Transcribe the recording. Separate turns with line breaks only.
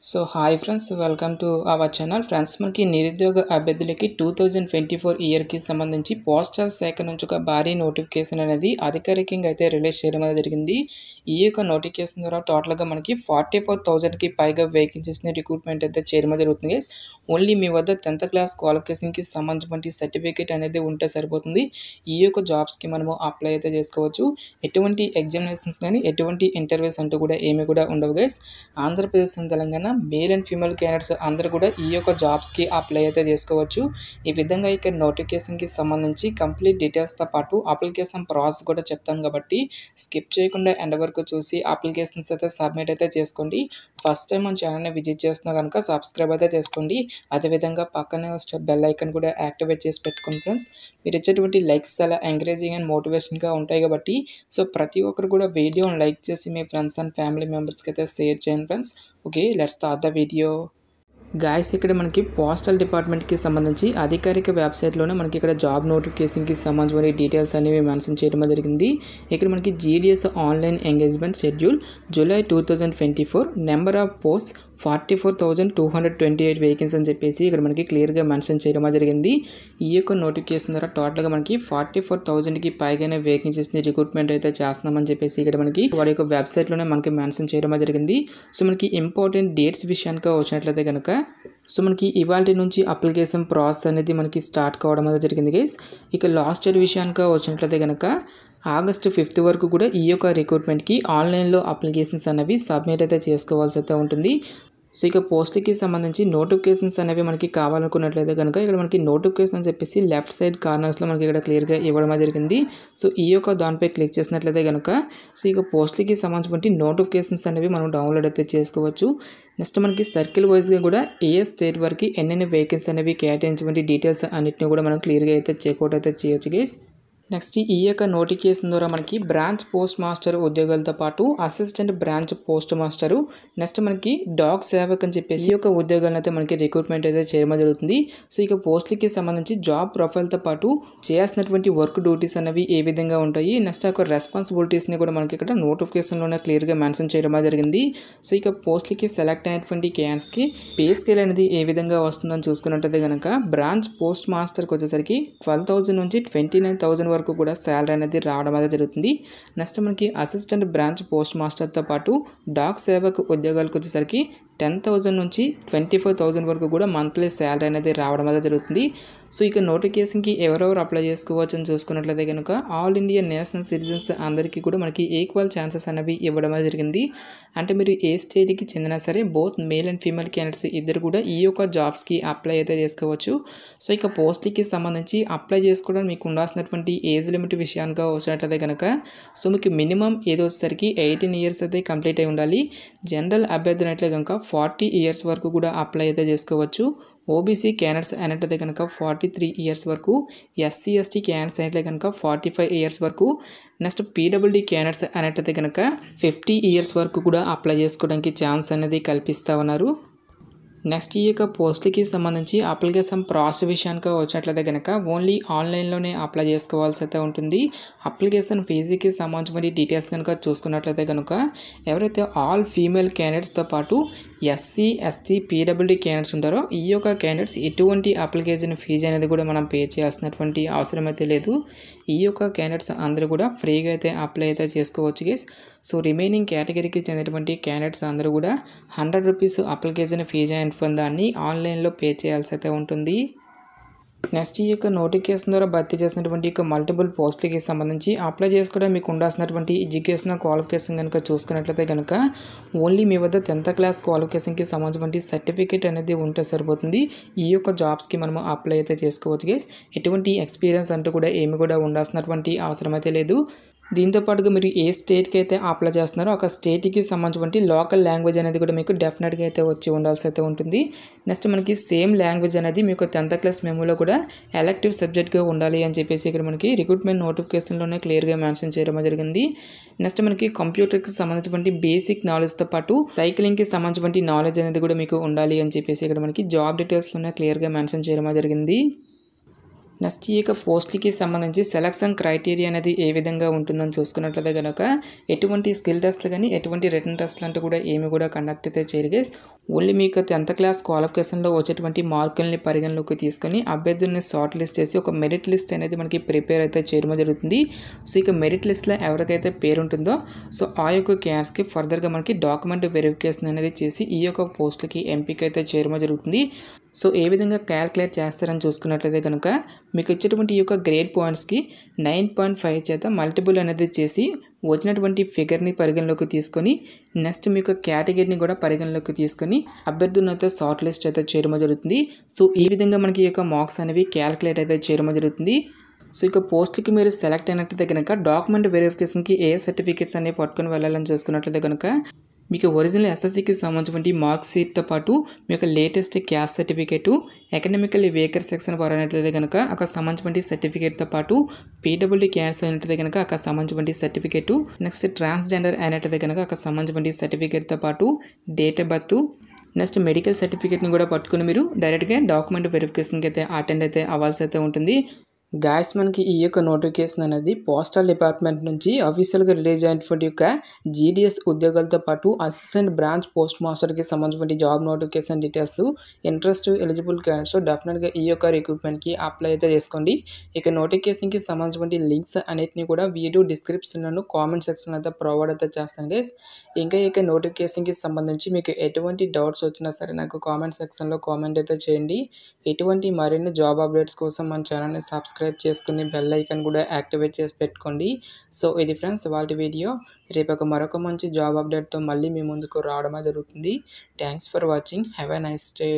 So hi friends, welcome to our channel. Friends, మనకి నిరుద్యోగ అభ్యర్థులకి 2024 ఇయర్కి సంబంధించి పోస్టల్ శాఖ నుంచి ఒక భారీ నోటిఫికేషన్ అనేది అధికారికంగా అయితే రిలీజ్ చేయడం అనేది జరిగింది. ఈ యొక్క నోటిఫికేషన్ ద్వారా టోటల్గా మనకి 44,000కి పైగా వేకెన్సీస్ని రిక్రూట్మెంట్ అయితే చేయడం జరుగుతుంది. ఓన్లీ మీ వద్ద 10th క్లాస్ క్వాలిఫికేషన్కి సంబంధించిన సర్టిఫికేట్ అనేది ఉంటే సరిపోతుంది. ఈ యొక్క జాబ్స్కి మనము అప్లై అయితే చేసుకోవచ్చు. ఎటువంటి ఎగ్జామినేషన్స్ కానీ ఎటువంటి ఇంటర్వ్యూస్ అంటూ కూడా ఏమి కూడా ఉండవు guys. Andhra Pradesh and Telangana male and female candidates అందరూ కూడా ఈ యొక్క జాబ్స్కి అప్లై అయితే చేసుకోవచ్చు. ఈ విధంగా ఇక నోటిఫికేషన్కి సంబంధించి కంప్లీట్ డీటెయిల్స్తో పాటు అప్లికేషన్ ప్రాసెస్ కూడా చెప్తాను కాబట్టి స్కిప్ చేయకుండా ఎండ్ వరకు చూసి అప్లికేషన్స్ అయితే సబ్మిట్ అయితే చేసుకోండి. ఫస్ట్ టైం మన ఛానల్ని విజిట్ చేస్తున్నా కనుక సబ్స్క్రైబ్ అయితే చేసుకోండి. అదేవిధంగా పక్కనే వస్తే బెల్ ఐకాన్ కూడా యాక్టివేట్ చేసి పెట్టుకోండి ఫ్రెండ్స్. మీరు ఇచ్చేటువంటి లైక్స్ చాలా ఎంకరేజింగ్ అండ్ మోటివేషన్గా ఉంటాయి కాబట్టి సో ప్రతి ఒక్కరు కూడా వీడియోని లైక్ చేసి మీ ఫ్రెండ్స్ అండ్ ఫ్యామిలీ మెంబర్స్కి అయితే షేర్ చేయండి friends. Okay, let's start the video. Guys, ఇక్కడ మనకి పోస్టల్ డిపార్ట్మెంట్కి సంబంధించి అధికారిక వెబ్సైట్లోనే మనకి ఇక్కడ జాబ్ నోటిఫికేషన్కి సంబంధించిన డీటెయిల్స్ అనేవి మెన్షన్ చేయడం జరిగింది. ఇక్కడ మనకి GDS online engagement schedule July 2024 number of post 44,228 vacancy అని చెప్పేసి ఇక్కడ మనకి క్లియర్గా మెన్షన్ చేయడం జరిగింది. ఈ యొక్క నోటిఫికేషన్ ద్వారా టోటల్గా మనకి 44,000కి పైగానే వేకెన్సీస్ని రిక్రూట్మెంట్ అయితే చేస్తున్నామని చెప్పేసి ఇక్కడ మనకి వారి యొక్క వెబ్సైట్లోనే మనకి మెన్షన్ చేయడం జరిగింది. సో మనకి ఇంపార్టెంట్ డేట్స్ విషయానికి వచ్చినట్లయితే కనుక సో మనకి ఇవాళ నుంచి అప్లికేషన్ ప్రాసెస్ అనేది మనకి స్టార్ట్ కావడం అనేది జరిగింది గైస్. ఇక లాస్ట్ ఇయర్ విషయానికి వచ్చినట్లయితే కనుక ఆగస్టు 5th వరకు కూడా ఈ యొక్క రిక్రూట్మెంట్కి ఆన్లైన్లో అప్లికేషన్స్ అనేవి సబ్మిట్ అయితే చేసుకోవాల్సి అయితే ఉంటుంది. సో ఇక పోస్ట్కి సంబంధించి నోటిఫికేషన్స్ అనేవి మనకి కావాలనుకున్నట్లయితే కనుక ఇక్కడ మనకి నోటిఫికేషన్ అని చెప్పేసి లెఫ్ట్ సైడ్ కార్నర్స్లో మనకి ఇక్కడ క్లియర్గా ఇవ్వడం జరిగింది. సో ఈ యొక్క దానిపై క్లిక్ చేసినట్లయితే కనుక సో ఇక పోస్ట్కి సంబంధించి నోటిఫికేషన్స్ అనేవి మనం డౌన్లోడ్ అయితే చేసుకోవచ్చు. నెక్స్ట్ మనకి సర్కిల్ వైజ్గా కూడా ఏ స్టేట్ వరకు ఎన్నెన్ని వేకెన్సీ అనేవి కేటాయించే డీటెయిల్స్ అన్నింటినీ కూడా మనం క్లియర్గా అయితే చెక్అవుట్ అయితే చేయొచ్చు గైస్. నెక్స్ట్ ఈ యొక్క నోటిఫికేషన్ ద్వారా మనకి బ్రాంచ్ పోస్ట్ మాస్టర్ ఉద్యోగాలతో పాటు assistant branch post master, next మనకి డాగ్ సేవక్ అని చెప్పేసి ఈ యొక్క ఉద్యోగాలను అయితే మనకి రిక్రూట్మెంట్ అయితే చేయడం జరుగుతుంది. సో ఇక పోస్ట్లకి సంబంధించి జాబ్ ప్రొఫైల్తో పాటు చేయాల్సినటువంటి వర్క్ డ్యూటీస్ అనేవి ఏ విధంగా ఉంటాయి, నెక్స్ట్ యొక్క రెస్పాన్సిబిలిటీస్ని కూడా మనకి ఇక్కడ నోటిఫికేషన్లోనే క్లియర్గా మెన్షన్ చేయడం జరిగింది. సో ఇక పోస్ట్లకి సెలెక్ట్ అయినటువంటి క్యాండిడేట్స్కి పే స్కేల్ అనేది ఏ విధంగా వస్తుందని చూసుకున్నట్టయితే కనుక బ్రాంచ్ పోస్ట్ మాస్టర్కి వచ్చేసరికి 12,000 నుంచి 29,000 వరకు కూడా శాలరీ అనేది రావడం అనేది జరుగుతుంది. నెక్స్ట్ మనకి అసిస్టెంట్ బ్రాంచ్ పోస్ట్ మాస్టర్తో పాటు డాగ్ సేవక్ ఉద్యోగాలకు వచ్చేసరికి 10,000 నుంచి 25,000 వరకు కూడా మంత్లీ శాలరీ అనేది రావడం అనేది జరుగుతుంది. సో ఇక నోటిఫికేషన్కి ఎవరెవరు అప్లై చేసుకోవచ్చు అని చూసుకున్నట్లయితే కనుక ఆల్ ఇండియా నేషనల్ సిటిజన్స్ అందరికీ కూడా మనకి ఈక్వల్ ఛాన్సెస్ అనేవి ఇవ్వడం అనేది జరిగింది. అంటే మీరు ఏ స్టేట్కి చెందినా సరే both male and female candidates ఇద్దరు కూడా ఈ యొక్క జాబ్స్కి అప్లై అయితే చేసుకోవచ్చు. సో ఇక పోస్ట్కి సంబంధించి అప్లై చేసుకోవడానికి మీకు ఉండాల్సినటువంటి ఏజ్ లిమిట్ విషయానికి వచ్చినట్లయితే కనుక సో మీకు మినిమం ఏదో వచ్చేసరికి 18 years అయితే కంప్లీట్ అయి ఉండాలి. జనరల్ అభ్యర్థులు అయితే కనుక 40 years వరకు కూడా అప్లై అయితే చేసుకోవచ్చు. ఓబీసీ క్యాండిడేట్స్ అయినట్లయితే కనుక 43 years వరకు, ఎస్సీ ఎస్టీ క్యాండిడేట్స్ అయితే కనుక 45 years వరకు, నెక్స్ట్ పీడబ్ల్యూడీ క్యాండిడేట్స్ అయినట్లయితే కనుక 50 years వరకు కూడా అప్లై చేసుకోవడానికి ఛాన్స్ అనేది కల్పిస్తూ ఉన్నారు. నెక్స్ట్ ఈ యొక్క పోస్ట్కి సంబంధించి అప్లికేషన్ ప్రాసెస్ విషయానికి వచ్చినట్లయితే కనుక ఓన్లీ ఆన్లైన్లోనే అప్లై చేసుకోవాల్సి అయితే ఉంటుంది. అప్లికేషన్ ఫీజుకి సంబంధించిన డీటెయిల్స్ కనుక చూసుకున్నట్లయితే కనుక ఎవరైతే ఆల్ ఫీమేల్ క్యాండిడేట్స్తో పాటు ఎస్సీ ఎస్టీ పీడబ్ల్యూడీ క్యాండిడేట్స్ ఉంటారో ఈ యొక్క క్యాండిడేట్స్ ఎటువంటి అప్లికేషన్ ఫీజు అనేది కూడా మనం పే చేయాల్సినటువంటి అవసరం అయితే లేదు. ఈ యొక్క క్యాండిడేట్స్ అందరూ కూడా ఫ్రీగా అయితే అప్లై అయితే చేసుకోవచ్చు గైస్. సో రిమైనింగ్ కేటగిరీకి చెందినటువంటి క్యాండిడేట్స్ అందరూ కూడా 100 rupees అప్లికేషన్ ఫీజు అయిన దాన్ని ఆన్లైన్లో పే చేయాల్సి అయితే ఉంటుంది. నెక్స్ట్ ఈ యొక్క నోటిఫికేషన్ ద్వారా భర్తీ చేసినటువంటి యొక్క మల్టిపుల్ పోస్ట్లకి సంబంధించి అప్లై చేసుకోవడం మీకు ఉండాల్సినటువంటి ఎడ్యుకేషన్ క్వాలిఫికేషన్ కనుక చూసుకున్నట్లయితే కనుక ఓన్లీ మీ వద్ద 10th క్లాస్ క్వాలిఫికేషన్కి సంబంధించిన సర్టిఫికేట్ అనేది ఉంటే సరిపోతుంది. ఈ యొక్క జాబ్స్కి మనము అప్లై అయితే చేసుకోవచ్చు గైస్. ఎటువంటి ఎక్స్పీరియన్స్ అంటూ కూడా ఏమి కూడా ఉండాల్సినటువంటి అవసరం అయితే లేదు. దీంతో పాటుగా మీరు ఏ స్టేట్కి అయితే అప్లై చేస్తున్నారో ఒక స్టేట్కి సంబంధించిన లోకల్ లాంగ్వేజ్ అనేది కూడా మీకు డెఫినెట్గా అయితే వచ్చి ఉండాల్సి అయితే ఉంటుంది. నెక్స్ట్ మనకి సేమ్ లాంగ్వేజ్ అనేది మీకు 10th క్లాస్ మెమోలో కూడా ఎలెక్టివ్ సబ్జెక్ట్గా ఉండాలి అని చెప్పేసి ఇక్కడ మనకి రిక్రూట్మెంట్ నోటిఫికేషన్లోనే క్లియర్గా మెన్షన్ చేయడం జరిగింది. నెక్స్ట్ మనకి కంప్యూటర్కి సంబంధించిన బేసిక్ నాలెడ్జ్తో పాటు సైక్లింగ్కి సంబంధించిన నాలెడ్జ్ అనేది కూడా మీకు ఉండాలి అని చెప్పేసి ఇక్కడ మనకి జాబ్ డీటెయిల్స్లోనే క్లియర్గా మెన్షన్ చేయడం జరిగింది. నెక్స్ట్ ఈ యొక్క పోస్ట్‌లకి సంబంధించి సెలక్షన్ క్రైటీరియా అనేది ఏ విధంగా ఉంటుందని చూసుకున్నట్లయితే గనక ఎటువంటి స్కిల్ టెస్ట్‌లు గాని, ఎటువంటి రిటన్ టెస్ట్‌లు అంటూ కూడా ఏమి కూడా కండక్ట్ అయితే చేయరు గైస్. ఓన్లీ మీకు 10th క్లాస్ క్వాలిఫికేషన్‌లో వచ్చేటువంటి మార్కుల్ని పరిగణలోకి తీసుకొని అభ్యర్థుల్ని షార్ట్ లిస్ట్ చేసి ఒక మెరిట్ లిస్ట్ అనేది మనకి ప్రిపేర్ అయితే చేయడం జరుగుతుంది. సో ఇక మెరిట్ లిస్ట్‌లో ఎవరికైతే పేరు ఉంటుందో సో ఆ యొక్క క్యాండిడేట్స్‌కి ఫర్దర్‌గా మనకి డాక్యుమెంట్ వెరిఫికేషన్ అనేది చేసి ఈ యొక్క పోస్ట్‌లకి ఎంపిక అయితే చేయడం జరుగుతుంది. సో ఏ విధంగా క్యాలిక్యులేట్ చేస్తారని చూసుకున్నట్లయితే కనుక మీకు ఇచ్చేటువంటి ఈ యొక్క గ్రేడ్ పాయింట్స్‌కి 9.5 చేత మల్టిపుల్ అనేది చేసి వచ్చినటువంటి ఫిగర్‌ని పరిగణలోకి తీసుకొని నెక్స్ట్ మీకు కేటగిరీని కూడా పరిగణలోకి తీసుకొని అభ్యర్థులను అయితే షార్ట్ లిస్ట్ అయితే చేయడం జరుగుతుంది. సో ఈ విధంగా మనకి ఈ యొక్క మార్క్స్ అనేవి క్యాలిక్యులేట్ అయితే చేయడం జరుగుతుంది. సో ఇక పోస్ట్‌లకి మీరు సెలెక్ట్ అయినట్లయితే కనుక డాక్యుమెంట్ వెరిఫికేషన్‌కి ఏ సర్టిఫికేట్స్ అనేవి పట్టుకొని వెళ్ళాలని చూసుకున్నట్లయితే కనుక మీకు ఒరిజినల్ ఎస్ఎస్సికి సంబంధించినటువంటి మార్క్ షీట్‌తో పాటు మీ యొక్క latest caste certificate, academically weaker section వారు అయినట్లయితే కనుక అక్కడ సంబంధించినటువంటి సర్టిఫికేట్‌తో పాటు పీడబ్ల్యూడీ క్యాండిడేట్స్ అయినట్లయితే కనుక అక్కడ సంబంధించినటువంటి సర్టిఫికేటు, నెక్స్ట్ ట్రాన్స్‌జెండర్ అయినట్లయితే కనుక అక్కడ సంబంధించినటువంటి సర్టిఫికేట్‌తో పాటు date of birth, next medical సర్టిఫికేట్‌ని కూడా పట్టుకొని మీరు డైరెక్ట్‌గా డాక్యుమెంట్ వెరిఫికేషన్‌కి అయితే అటెండ్ అయితే అవ్వాల్సి అయితే ఉంటుంది. గాయ్స్ మనకి ఈ యొక్క నోటిఫికేషన్ అనేది పోస్టల్ డిపార్ట్మెంట్ నుంచి అఫీషియల్‌గా రిలీజ్ అయినటువంటి యొక్క జీడీఎస్ ఉద్యోగాలతో పాటు అసిస్టెంట్ బ్రాంచ్ పోస్ట్ మాస్టర్‌కి సంబంధించినటువంటి job notification details interest eligible candidates డెఫినెట్‌గా ఈ యొక్క రిక్రూట్మెంట్‌కి అప్లై అయితే చేసుకోండి. ఇక నోటిఫికేషన్‌కి సంబంధించినటువంటి లింక్స్ అన్నిటిని కూడా వీడియో డిస్క్రిప్షన్‌లోను కామెంట్ సెక్షన్‌లో అయితే ప్రొవైడ్ అయితే చేస్తాను గైస్. ఇంకా ఈ యొక్క నోటిఫికేషన్‌కి సంబంధించి మీకు ఎటువంటి డౌట్స్ వచ్చినా సరే నాకు కామెంట్ సెక్షన్‌లో కామెంట్ అయితే చేయండి. ఎటువంటి మరిన్ని జాబ్ అప్డేట్స్ కోసం మన ఛానల్‌ని సబ్స్క్రైబ్ చేసుకుని బెల్ ఐకాన్ కూడా యాక్టివేట్ చేసి పెట్టుకోండి. సో ఇది ఫ్రెండ్స్ ఇవాల్టి వీడియో. రేపు మరొక మంచి జాబ్ అప్డేట్‌తో మళ్ళీ మీ ముందుకు రావడమే జరుగుతుంది. Thanks for watching. Have a nice day.